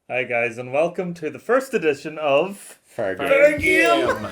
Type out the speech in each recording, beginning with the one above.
Hi guys, and welcome to the first edition of Fair Game.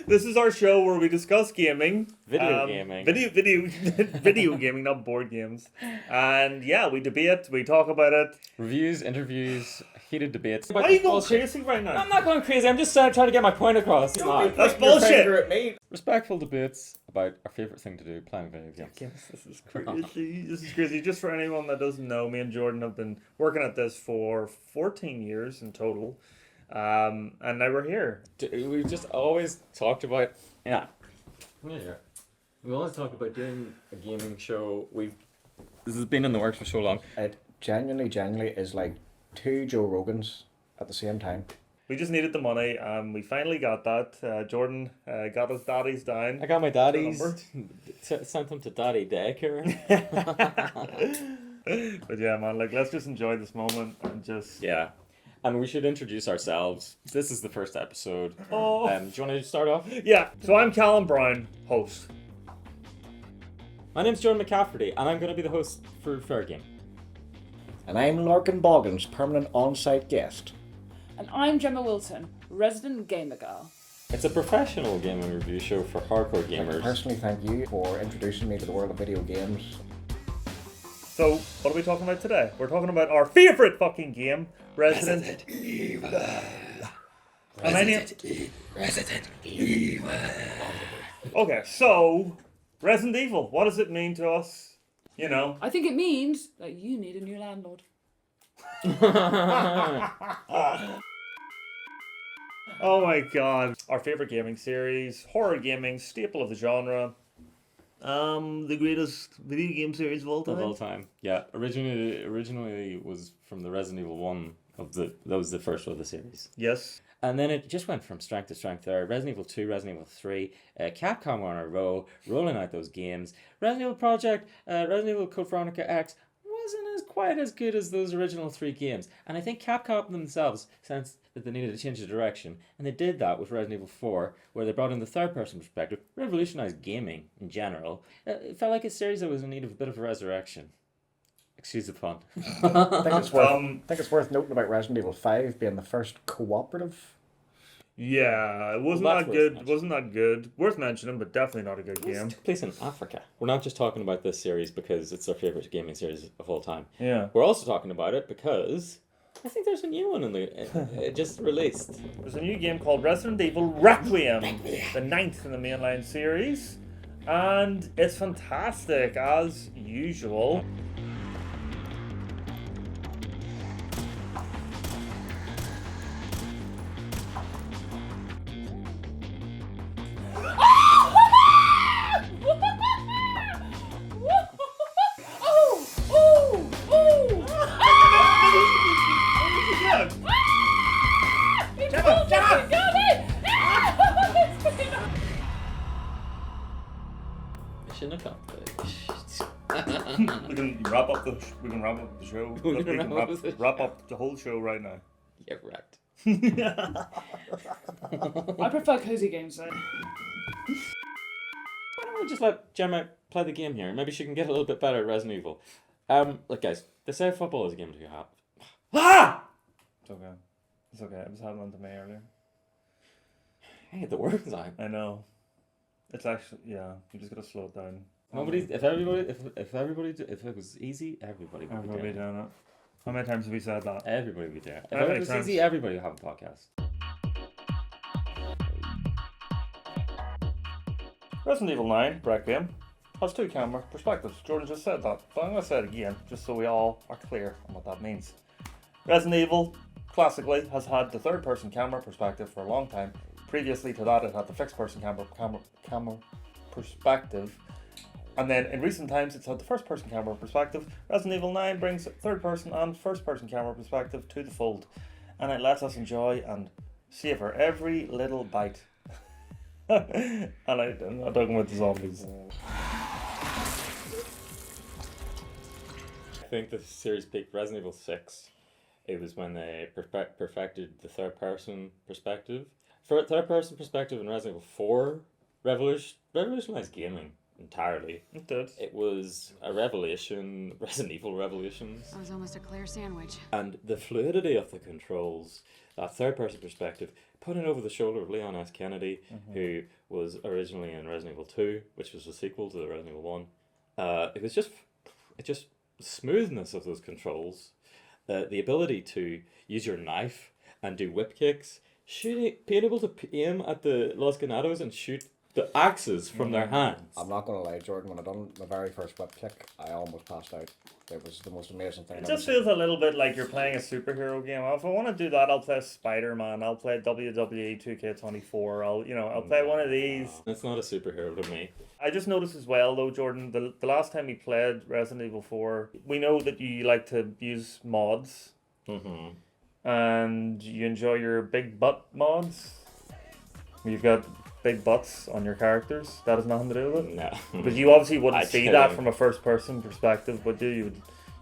This is our show where we discuss gaming, Video gaming. video gaming, not board games. And yeah, we debate, we talk about it. Reviews, interviews, heated debates. Why are you going crazy right now? I'm not going crazy. I'm just trying to get my point across. It's not. That's bullshit. At me. Respectful debates about our favorite thing to do, playing video games. This is crazy. This is crazy. Just for anyone that doesn't know, me and Jordan have been working at this for 14 years in total. And now we're here. We've just always talked about we always talk about doing a gaming show. This has been in the works for so long. It genuinely is like two Joe Rogans at the same time. We just needed the money, and we finally got that. Jordan got his daddies down. I got my daddies. Sent them to daddy daycare. But yeah, man, let's just enjoy this moment and just... Yeah. And we should introduce ourselves. This is the first episode. Oh. Do you want to start off? Yeah, so I'm Callum Brown, host. My name's Jordan McCafferty, and I'm going to be the host for Fair Game. And I'm Larkin Boggins, permanent on-site guest. And I'm Gemma Wilson, resident gamer girl. It's a professional gaming review show for hardcore gamers. Personally, thank you for introducing me to the world of video games. So, what are we talking about today? We're talking about our favourite fucking game, Resident Evil. Resident Evil. Okay, so, Resident Evil, what does it mean to us? You know. I think it means that you need a new landlord. Oh my god. Our favourite gaming series, horror gaming, staple of the genre. The greatest video game series of all time. Of all time, yeah. Originally was from the Resident Evil 1 that was the first of the series. Yes. And then it just went from strength to strength there. Resident Evil 2, Resident Evil 3, Capcom were on a roll, rolling out those games. Resident Evil Project, Resident Evil Code Veronica X wasn't quite as good as those original three games. And I think Capcom themselves sensed that they needed to change the direction. And they did that with Resident Evil 4, where they brought in the third-person perspective, revolutionized gaming in general. It felt like a series that was in need of a bit of a resurrection. Excuse the pun. I think it's worth noting about Resident Evil 5 being the first cooperative. Yeah, it wasn't that good. It wasn't that good. Worth mentioning, but definitely not a good game. It took place in Africa. We're not just talking about this series because it's our favorite gaming series of all time. Yeah. We're also talking about it because I think there's a new one it just released. There's a new game called Resident Evil Requiem, the 9th in the mainline series, and it's fantastic as usual. Mission accomplished. We can wrap up the show. We can wrap up the whole show right now. Get wrecked. I prefer cozy games though. Why don't we just let Gemma play the game here? Maybe she can get a little bit better at Resident Evil. Look guys, they say football is a game to have. Ah! It's okay. It's okay. It was happening to me earlier. Hey, the words out. I know. It's actually, yeah, you just gotta slow it down. If it was easy, everybody would be doing it. doing it. How many times have we said that? Everybody would be doing it. How If many it was times? easy, everybody would have a podcast. Resident Evil 9, Requiem, has two camera perspectives. Jordan just said that, but I'm going to say it again, just so we all are clear on what that means. Resident Evil, classically, has had the third-person camera perspective for a long time. Previously to that, it had the fixed-person camera perspective. And then in recent times, it's had the first-person camera perspective. Resident Evil 9 brings third-person and first-person camera perspective to the fold. And it lets us enjoy and savor every little bite. And I'm not talking about the zombies. I think the series peaked Resident Evil 6. It was when they perfected the third-person perspective. For third-person perspective in Resident Evil 4, revolutionized gaming. entirely. It did. It was a revelation, Resident Evil Revelations. That was almost a clear sandwich. And the fluidity of the controls, that third-person perspective, putting over the shoulder of Leon S. Kennedy, who was originally in Resident Evil 2, which was a sequel to the Resident Evil 1. It was just the smoothness of those controls, the ability to use your knife and do whip kicks, being able to aim at the Los Ganados and shoot the axes from their hands. I'm not going to lie, Jordan, when I done my very first whip kick, I almost passed out. It was the most amazing thing. It just feels a little bit like you're playing a superhero game. If I want to do that, I'll play Spider-Man. I'll play WWE 2K24. I'll play one of these. It's not a superhero to me. I just noticed as well, though, Jordan, the last time we played Resident Evil 4, we know that you like to use mods. And you enjoy your big butt mods. You've got big butts on your characters. That has nothing to do with it. No. But you obviously wouldn't I see do. that from a first person perspective, would you?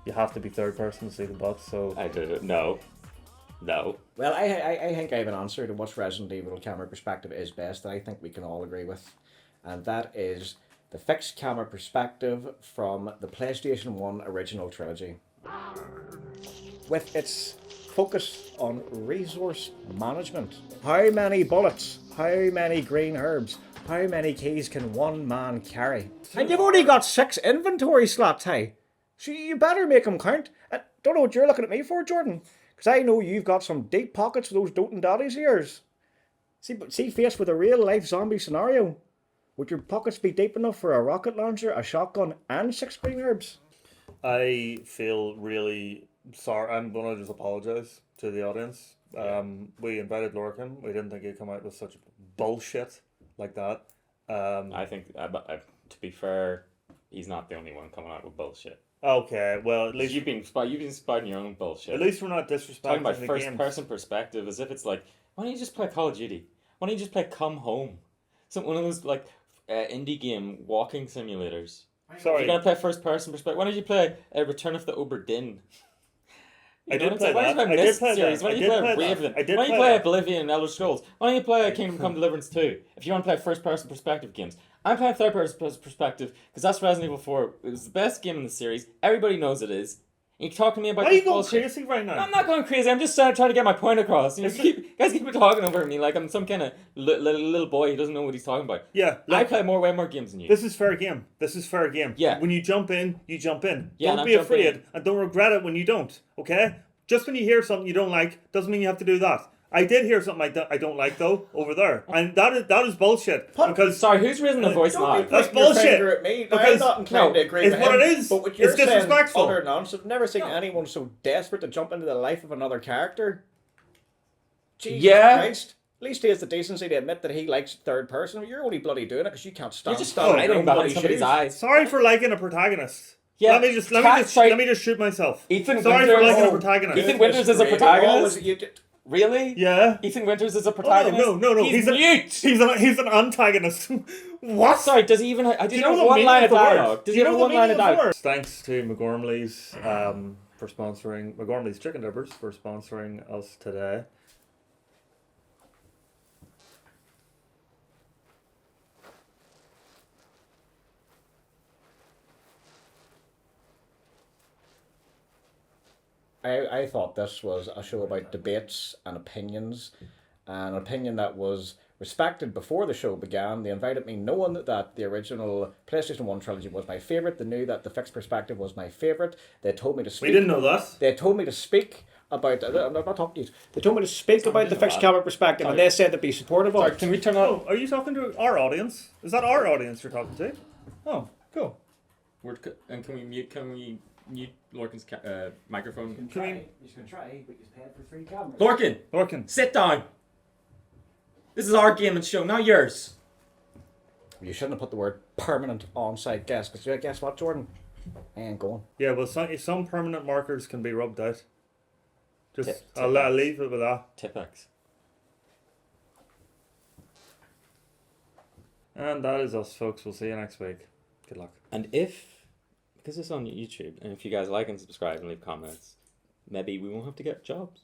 You have to be third person to see the butts. So I do. No. Well, I think I have an answer to what Resident Evil camera perspective is best that I think we can all agree with. And that is the fixed camera perspective from the PlayStation 1 original trilogy. With its focus on resource management. How many bullets? How many green herbs? How many keys can one man carry? And you've only got 6 inventory slots, hey? So you better make them count. I don't know what you're looking at me for, Jordan. Because I know you've got some deep pockets for those doting daddies of yours. See, faced with a real-life zombie scenario, would your pockets be deep enough for a rocket launcher, a shotgun, and 6 green herbs? I feel really sorry. I'm going to just apologise to the audience. We invited Lorcan. We didn't think he'd come out with such bullshit like that. I think, to be fair, he's not the only one coming out with bullshit. Okay, well, at least You've been spouting your own bullshit. At least we're not disrespecting Talking about the first games. person perspective as if it's like, why don't you just play Call of Duty? Why don't you just play Come Home? One of those like indie game walking simulators. If Sorry, you're gonna play first person perspective, why don't you play Return of the Obra Dinn? I did play Why that. don't you I play did Mist play series? that. Why I don't you did play play that. Raven? I did Why don't you play play that. Oblivion and Elder Scrolls? Why don't you play Kingdom Come Deliverance 2 if you want to play first person perspective games? I'm playing third person perspective because that's Resident Evil 4. It was the best game in the series. Everybody knows it is. You talk to me about Why are this you going bullshit. crazy right now? I'm not going crazy. I'm just trying to get my point across. You guys keep talking over me like I'm some kind of little boy who doesn't know what he's talking about. Yeah, I look, play way more games than you. this is fair game. This is fair game. Yeah. When you jump in, you jump in. Yeah, and Don't I'm be jumping afraid, in. and don't regret it when you don't. Okay? Just when you hear something you don't like, doesn't mean you have to do that. I did hear something I don't like though over there, and that is bullshit. Because Sorry, who's raising the voice now? That's Pointing your bullshit. finger at me. Now, I'm Because- not inclined to agree it's with what him, it is. But what you're It's saying, disrespectful. utter nonsense. I've never seen anyone so desperate to jump into the life of another character. Jesus Yeah. Christ. At least he has the decency to admit that he likes third person. You're only bloody doing it because you can't stand. You're just standing hiding in behind bloody somebody's shoes. eyes. sorry for liking a protagonist. Yeah, Let me just sorry. let me just shoot myself. Ethan Sorry for Winters- liking a Oh, protagonist. Ethan Winters is a Great. protagonist? Always- Really? Yeah. Ethan Winters is a Oh, protagonist? no. He's an mute! He's an antagonist. What? Sorry, does he even... I Do did you have know the one meaning line of of the word? dialogue. Does Do he you have know one the line of meaning of the dialogue? word? Thanks to McGormley's for sponsoring McGormley's Chicken Dippers for sponsoring us today. I thought this was a show about debates and opinions, and an opinion that was respected before the show began. They invited me knowing that the original PlayStation 1 trilogy was my favourite. They knew that the fixed perspective was my favourite. They told me to speak. We didn't know that. They told me to speak about... I'm not talking to you. They told me to speak Sorry, about the just fixed that. camera perspective, and they said to be supportive of Sorry, it. can we turn on... Oh, are you talking to our audience? Is that our audience you're talking to? Oh, cool. And can we mute Lorcan's microphone? Can we- You can try, but you paid for 3 cameras. Lorcan, Lorcan. sit down! This is our game and show, not yours. You shouldn't have put the word permanent on-site guest, because guess what, Jordan? I ain't going. Yeah, well, some permanent markers can be rubbed out. Just Tip- I'll leave it with that. Tipex. And that is us, folks. We'll see you next week. Good luck. And because it's on YouTube, and if you guys like and subscribe and leave comments, maybe we won't have to get jobs.